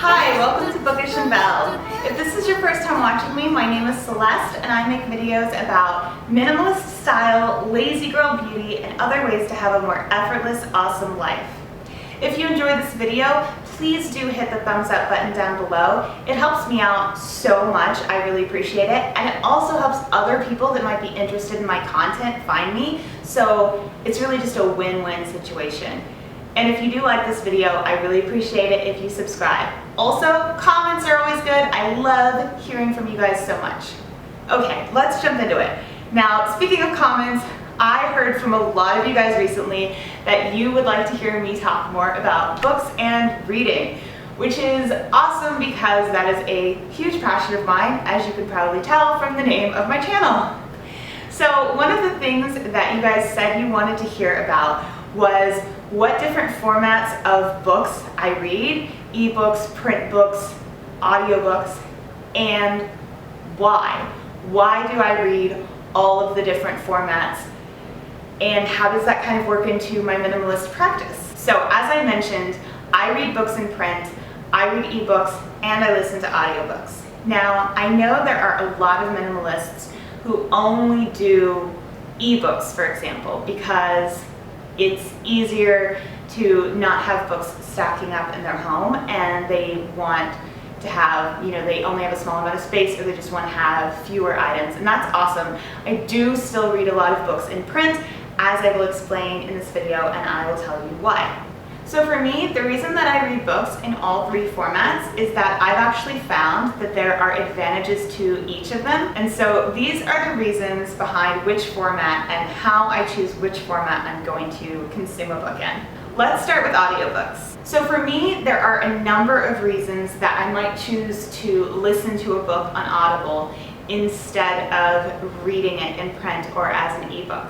Hi, welcome to Bookish and Belle. If this is your first time watching me, my name is Celeste and I make videos about minimalist style, lazy girl beauty, and other ways to have a more effortless, awesome life. If you enjoyed this video, please do hit the thumbs up button down below. It helps me out so much, I really appreciate it, and it also helps other people that might be interested in my content find me, so it's really just a win-win situation. And if you do like this video, I really appreciate it if you subscribe. Also, comments are always good. I love hearing from you guys so much. Okay, let's jump into it. Now, speaking of comments, I heard from a lot of you guys recently that you would like to hear me talk more about books and reading, which is awesome because that is a huge passion of mine, as you can probably tell from the name of my channel. So one of the things that you guys said you wanted to hear about was what different formats of books I read, ebooks, print books, audiobooks, and why. Why do I read all of the different formats, and how does that kind of work into my minimalist practice? So as I mentioned, I read books in print, I read ebooks, and I listen to audiobooks. Now, I know there are a lot of minimalists who only do ebooks, for example, because it's easier to not have books stacking up in their home and they want to have, they only have a small amount of space, or they just want to have fewer items, and that's awesome. I do still read a lot of books in print, as I will explain in this video, and I will tell you why. So for me, the reason that I read books in all three formats is that I've actually found that there are advantages to each of them. And so these are the reasons behind which format and how I choose which format I'm going to consume a book in. Let's start with audiobooks. So for me, there are a number of reasons that I might choose to listen to a book on Audible instead of reading it in print or as an ebook.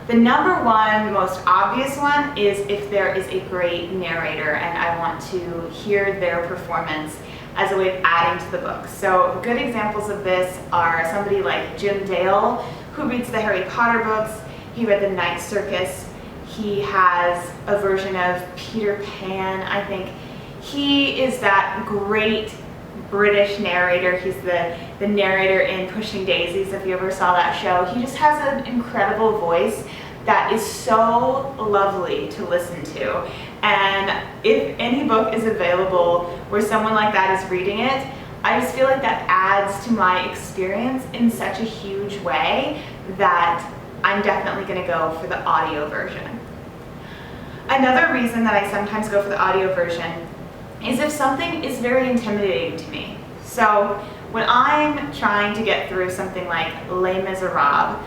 The number one, most obvious one, is if there is a great narrator and I want to hear their performance as a way of adding to the book. So good examples of this are somebody like Jim Dale, who reads the Harry Potter books. He read The Night Circus. He has a version of Peter Pan, I think. He is that great British narrator. He's the narrator in Pushing Daisies, if you ever saw that show. He just has an incredible voice that is so lovely to listen to. And if any book is available where someone like that is reading it, I just feel like that adds to my experience in such a huge way that I'm definitely going to go for the audio version. Another reason that I sometimes go for the audio version is if something is very intimidating to me. So when I'm trying to get through something like Les Miserables,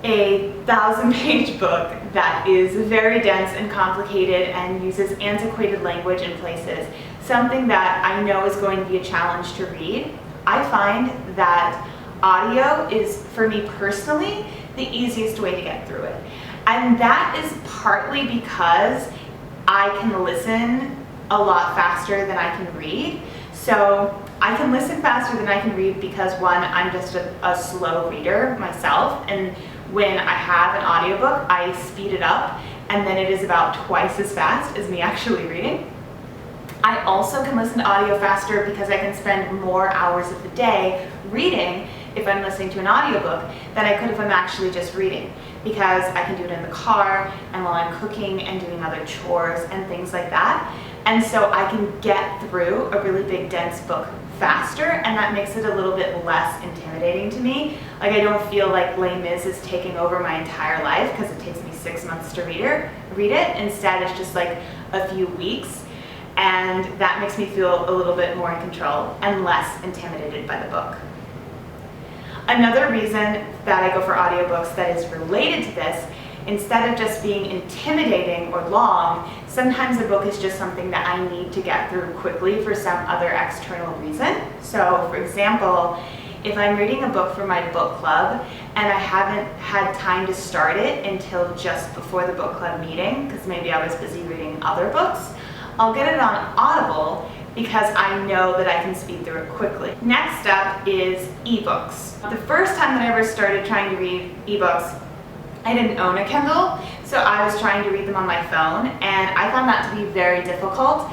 a 1,000-page book that is very dense and complicated and uses antiquated language in places, something that I know is going to be a challenge to read, I find that audio is, for me personally, the easiest way to get through it. And that is partly because I can listen a lot faster than I can read. So I can listen faster than I can read because, one, I'm just a slow reader myself, and when I have an audiobook, I speed it up, and then it is about twice as fast as me actually reading. I also can listen to audio faster because I can spend more hours of the day reading if I'm listening to an audiobook than I could if I'm actually just reading, because I can do it in the car and while I'm cooking and doing other chores and things like that. And so I can get through a really big, dense book faster, and that makes it a little bit less intimidating to me. Like, I don't feel like Les Mis is taking over my entire life because it takes me 6 months to read it. Instead, it's just like a few weeks, and that makes me feel a little bit more in control and less intimidated by the book. Another reason that I go for audiobooks that is related to this, instead of just being intimidating or long, sometimes a book is just something that I need to get through quickly for some other external reason. So, for example, if I'm reading a book for my book club and I haven't had time to start it until just before the book club meeting, because maybe I was busy reading other books, I'll get it on Audible because I know that I can speed through it quickly. Next up is ebooks. The first time that I ever started trying to read ebooks, I didn't own a Kindle, so I was trying to read them on my phone, and I found that to be very difficult.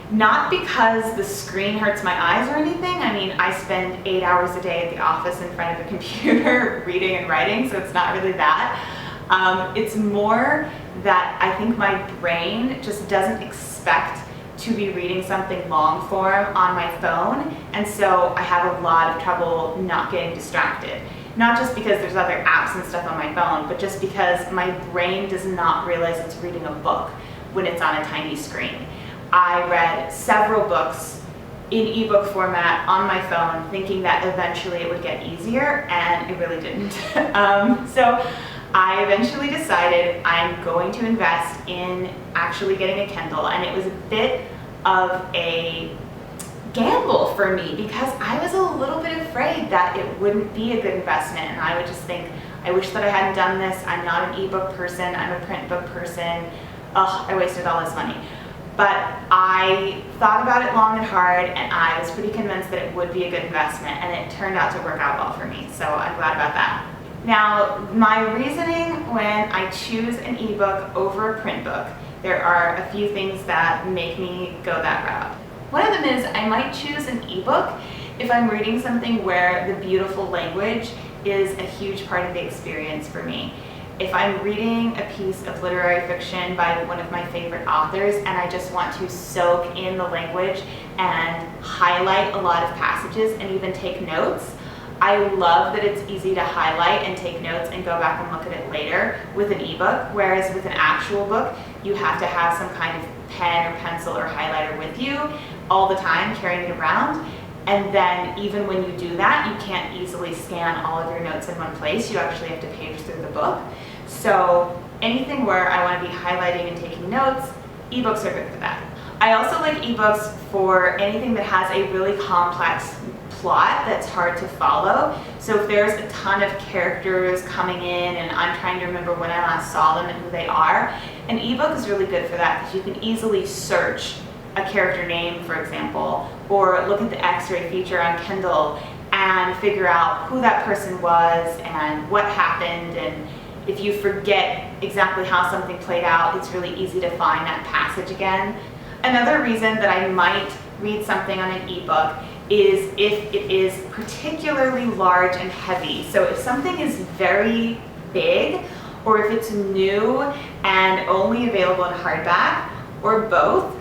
Not because the screen hurts my eyes or anything. I mean, I spend 8 hours a day at the office in front of a computer reading and writing, so it's not really that. It's more that I think my brain just doesn't expect to be reading something long form on my phone, and so I have a lot of trouble not getting distracted. Not just because there's other apps and stuff on my phone, but just because my brain does not realize it's reading a book when it's on a tiny screen. I read several books in ebook format on my phone, thinking that eventually it would get easier, and it really didn't. So I eventually decided I'm going to invest in actually getting a Kindle, and it was a bit of a gamble for me because I was a little bit afraid that it wouldn't be a good investment, and I would just think, I wish that I hadn't done this. I'm not an ebook person, I'm a print book person. Ugh, I wasted all this money. But I thought about it long and hard, and I was pretty convinced that it would be a good investment, and it turned out to work out well for me, so I'm glad about that. Now, my reasoning when I choose an ebook over a print book, there are a few things that make me go that route. One of them is I might choose an ebook if I'm reading something where the beautiful language is a huge part of the experience for me. If I'm reading a piece of literary fiction by one of my favorite authors and I just want to soak in the language and highlight a lot of passages and even take notes, I love that it's easy to highlight and take notes and go back and look at it later with an ebook, whereas with an actual book, you have to have some kind of pen or pencil or highlighter with you all the time, carrying it around. And then even when you do that, you can't easily scan all of your notes in one place. You actually have to page through the book. So anything where I want to be highlighting and taking notes, ebooks are good for that. I also like ebooks for anything that has a really complex plot that's hard to follow. So if there's a ton of characters coming in and I'm trying to remember when I last saw them and who they are, an ebook is really good for that because you can easily search a character name, for example, or look at the X-ray feature on Kindle and figure out who that person was and what happened. And if you forget exactly how something played out, it's really easy to find that passage again. Another reason that I might read something on an ebook is if it is particularly large and heavy. So if something is very big, or if it's new and only available in hardback, or both,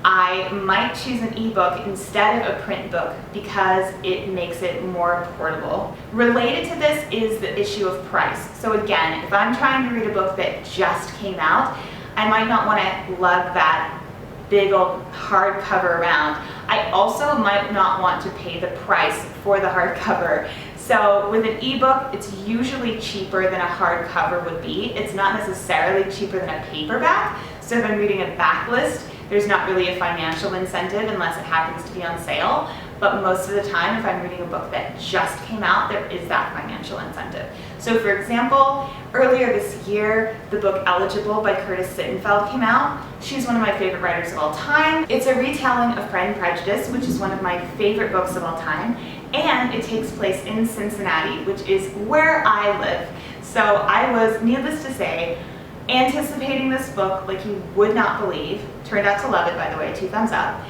I might choose an ebook instead of a print book because it makes it more portable. Related to this is the issue of price. So again, if I'm trying to read a book that just came out, I might not want to lug that big old hardcover around. I also might not want to pay the price for the hardcover. So with an ebook, it's usually cheaper than a hardcover would be. It's not necessarily cheaper than a paperback. So if I'm reading a backlist, there's not really a financial incentive unless it happens to be on sale. But most of the time, if I'm reading a book that just came out, there is that financial incentive. So for example, earlier this year, the book Eligible by Curtis Sittenfeld came out. She's one of my favorite writers of all time. It's a retelling of Pride and Prejudice, which is one of my favorite books of all time. And it takes place in Cincinnati, which is where I live. So I was, needless to say, anticipating this book like you would not believe. Turned out to love it, by the way, 2 thumbs up.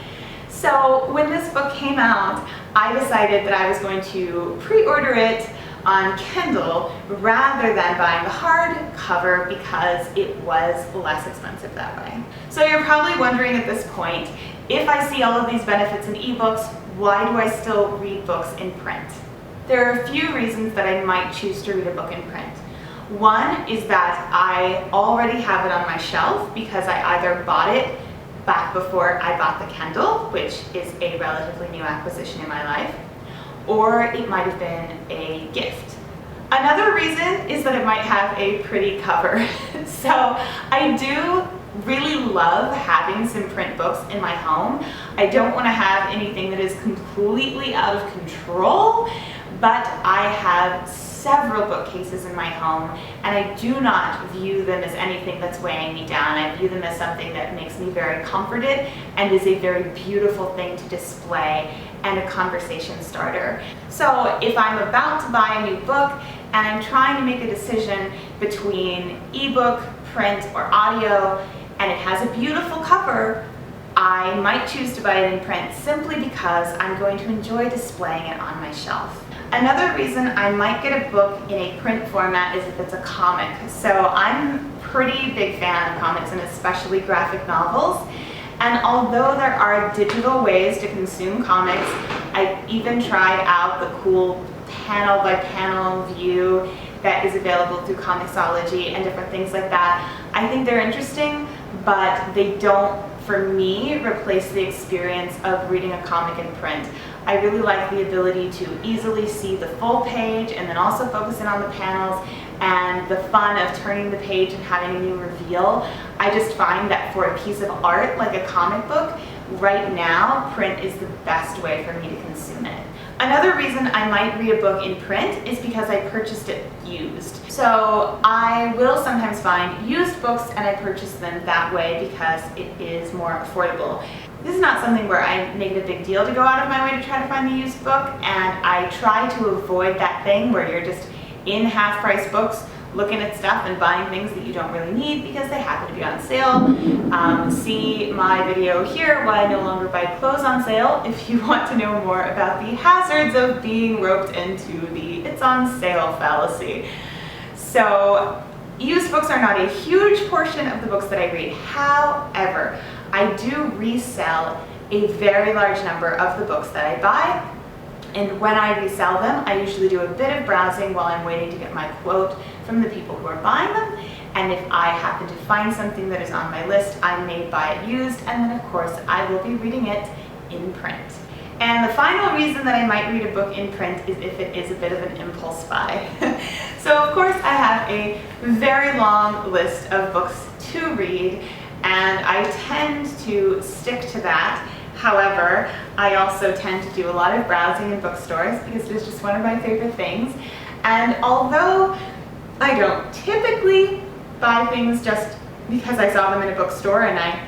So when this book came out, I decided that I was going to pre-order it on Kindle rather than buying the hardcover because it was less expensive that way. So you're probably wondering at this point, if I see all of these benefits in ebooks, why do I still read books in print? There are a few reasons that I might choose to read a book in print. One is that I already have it on my shelf because I either bought it back before I bought the Kindle, which is a relatively new acquisition in my life, or it might have been a gift. Another reason is that it might have a pretty cover. So I do really love having some print books in my home. I don't want to have anything that is completely out of control, but I have several bookcases in my home, and I do not view them as anything that's weighing me down. I view them as something that makes me very comforted and is a very beautiful thing to display and a conversation starter. So if I'm about to buy a new book and I'm trying to make a decision between ebook, print, or audio, and it has a beautiful cover, I might choose to buy it in print simply because I'm going to enjoy displaying it on my shelf. Another reason I might get a book in a print format is if it's a comic. So I'm a pretty big fan of comics, and especially graphic novels. And although there are digital ways to consume comics, I even tried out the cool panel by panel view that is available through Comixology and different things like that. I think they're interesting, but they don't, for me, replace the experience of reading a comic in print. I really like the ability to easily see the full page and then also focus in on the panels and the fun of turning the page and having a new reveal. I just find that for a piece of art like a comic book, right now, print is the best way for me to consume it. Another reason I might read a book in print is because I purchased it used. So I will sometimes find used books and I purchase them that way because it is more affordable. This is not something where I make it a big deal to go out of my way to try to find the used book, and I try to avoid that thing where you're just in half-price books looking at stuff and buying things that you don't really need because they happen to be on sale. See my video here, why I no longer buy clothes on sale, if you want to know more about the hazards of being roped into the it's on sale fallacy. So used books are not a huge portion of the books that I read. However, I do resell a very large number of the books that I buy. And when I resell them, I usually do a bit of browsing while I'm waiting to get my quote from the people who are buying them. And if I happen to find something that is on my list, I may buy it used, and then of course I will be reading it in print. And the final reason that I might read a book in print is if it is a bit of an impulse buy. So of course I have a very long list of books to read, and I tend to stick to that. However, I also tend to do a lot of browsing in bookstores because it is just one of my favorite things. And although I don't typically buy things just because I saw them in a bookstore and I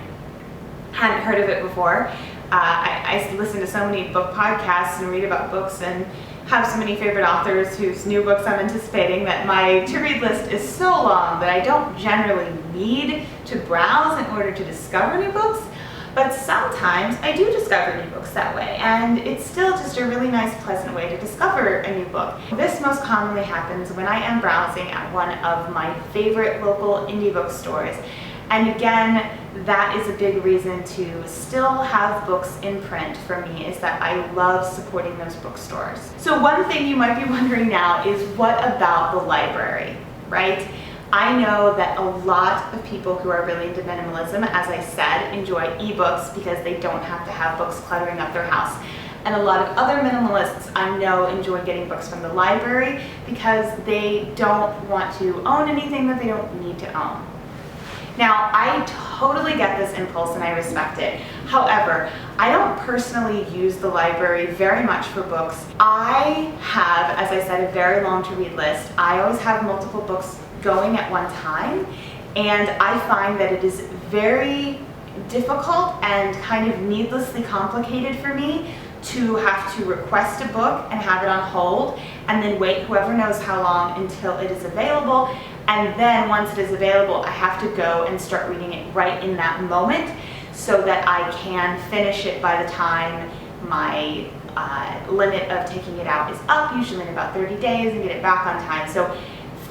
hadn't heard of it before, I listen to so many book podcasts and read about books and have so many favorite authors whose new books I'm anticipating that my to-read list is so long that I don't generally need to browse in order to discover new books. But sometimes I do discover new books that way, and it's still just a really nice, pleasant way to discover a new book. This most commonly happens when I am browsing at one of my favorite local indie bookstores. And again, that is a big reason to still have books in print for me, is that I love supporting those bookstores. So one thing you might be wondering now is, what about the library, right? I know that a lot of people who are really into minimalism, as I said, enjoy ebooks because they don't have to have books cluttering up their house. And a lot of other minimalists I know enjoy getting books from the library because they don't want to own anything that they don't need to own. Now, I totally get this impulse and I respect it. However, I don't personally use the library very much for books. I have, as I said, a very long to-read list. I always have multiple books going at one time, and I find that it is very difficult and kind of needlessly complicated for me to have to request a book and have it on hold and then wait whoever knows how long until it is available, and then once it is available I have to go and start reading it right in that moment so that I can finish it by the time my limit of taking it out is up, usually in about 30 days, and get it back on time. So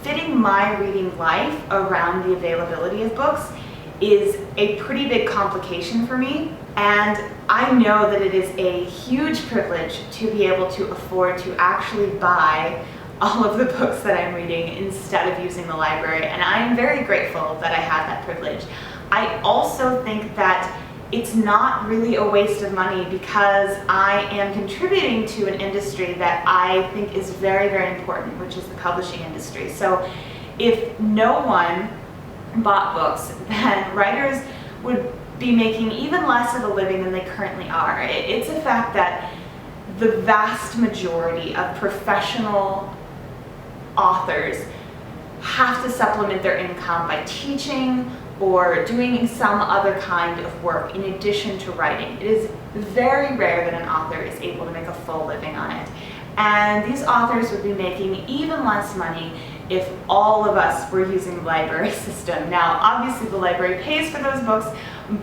fitting my reading life around the availability of books is a pretty big complication for me, and I know that it is a huge privilege to be able to afford to actually buy all of the books that I'm reading instead of using the library, and I'm very grateful that I have that privilege. I also think that it's not really a waste of money because I am contributing to an industry that I think is very, very important, which is the publishing industry. So if no one bought books, then writers would be making even less of a living than they currently are. It's a fact that the vast majority of professional authors have to supplement their income by teaching or doing some other kind of work in addition to writing. It is very rare that an author is able to make a full living on it. And these authors would be making even less money if all of us were using the library system. Now, obviously the library pays for those books,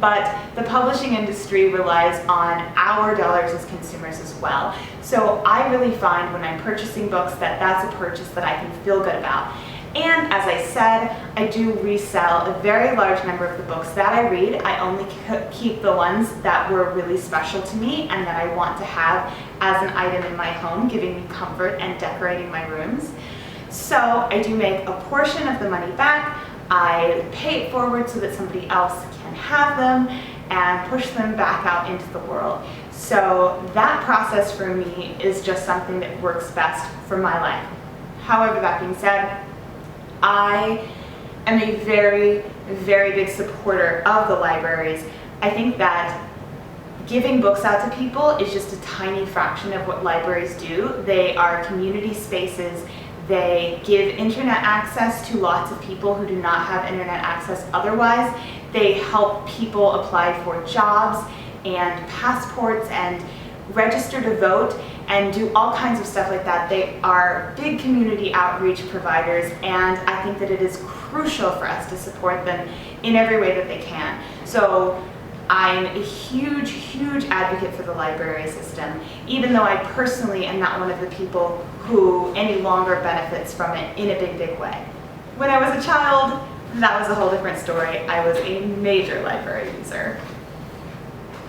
but the publishing industry relies on our dollars as consumers as well. So I really find when I'm purchasing books that that's a purchase that I can feel good about. And as I said, I do resell a very large number of the books that I read. I only keep the ones that were really special to me and that I want to have as an item in my home, giving me comfort and decorating my rooms. So I do make a portion of the money back. I pay it forward so that somebody else can have them and push them back out into the world. So that process for me is just something that works best for my life. However, that being said, I am a very, very big supporter of the libraries. I think that giving books out to people is just a tiny fraction of what libraries do. They are community spaces. They give internet access to lots of people who do not have internet access otherwise. They help people apply for jobs and passports and register to vote and do all kinds of stuff like that. They are big community outreach providers, and I think that it is crucial for us to support them in every way that they can. So I'm a huge, huge advocate for the library system, even though I personally am not one of the people who any longer benefits from it in a big, big way. When I was a child, that was a whole different story. I was a major library user.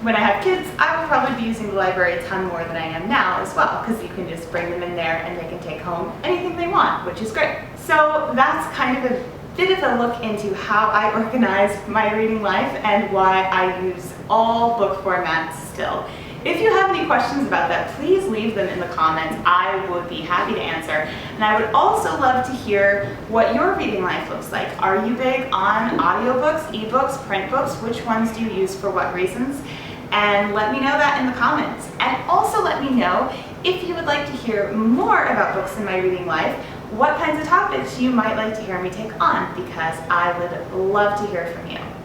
When I have kids, I will probably be using the library a ton more than I am now as well, because you can just bring them in there and they can take home anything they want, which is great. So that's kind of a bit of a look into how I organize my reading life and why I use all book formats still. If you have any questions about that, please leave them in the comments. I would be happy to answer. And I would also love to hear what your reading life looks like. Are you big on audiobooks, ebooks, print books? Which ones do you use for what reasons? And let me know that in the comments. And also let me know if you would like to hear more about books in my reading life, what kinds of topics you might like to hear me take on, because I would love to hear from you.